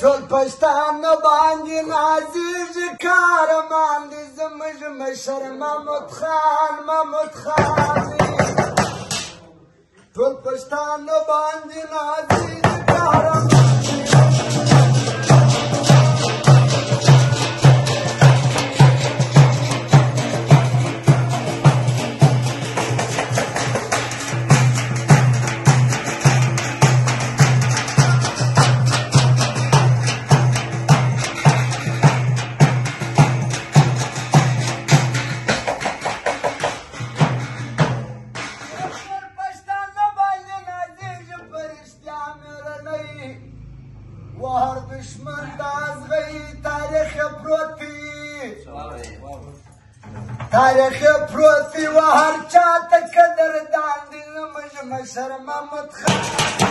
ټول پښتانه باندې نازېږي کارمان دي زموږ مشر محمود خان ټول پښتانه باندې نازېږي کارمان وهر دشمن دازغی تاریخ پروتی وهر چاته قدر دان دی زموږ مشر محمود خان